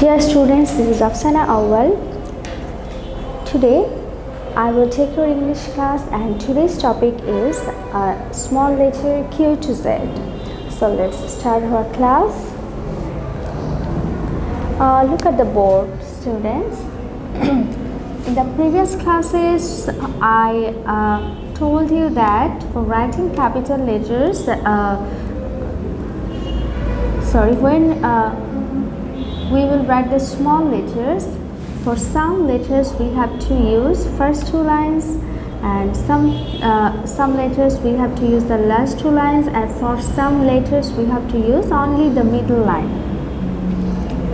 Dear students, this is Afsana Awal. Today I will take your English class and today's topic is small letter Q to Z. So let's start our class. Look at the board, students. In the previous classes I told you that for writing capital letters, we will write the small letters. For some letters we have to use first two lines, and some letters we have to use the last two lines, and for some letters we have to use only the middle line.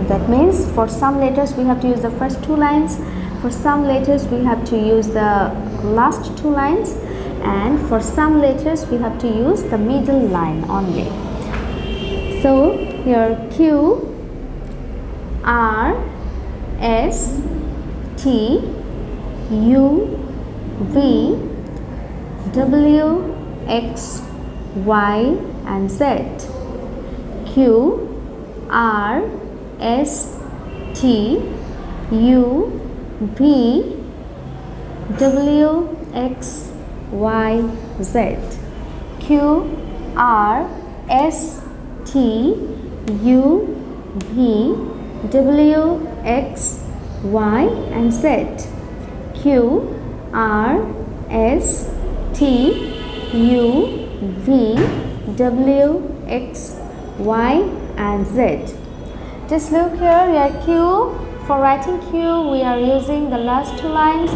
That means for some letters we have to use the first two lines, for some letters we have to use the last two lines, and for some letters we have to use the middle line only. So here Q, R, S, T, U, V, W, X, Y and Z. Q, R, S, T, U, V, W, X, Y, Z. Q, R, S, T, U, V, W, X, Y and Z. Q, R, S, T, U, V, W, X, Y and Z. Just look here, Q. For writing Q, we are using the last two lines,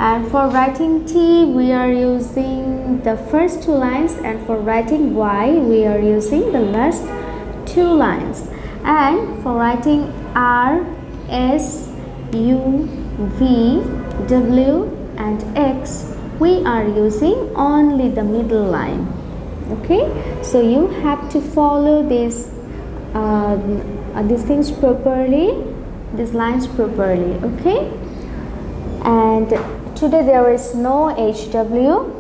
and for writing T, we are using the first two lines, and for writing Y, we are using the last two lines. And for writing R, S, U, V, W and X, we are using only the middle line. Okay, so you have to follow these things properly, these lines properly. Okay, and today there is no HW.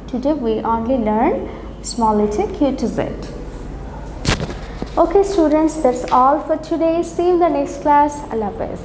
Today we only learn small letter Q to Z. Okay students, that's all for today. See you in the next class. Allah Hafiz.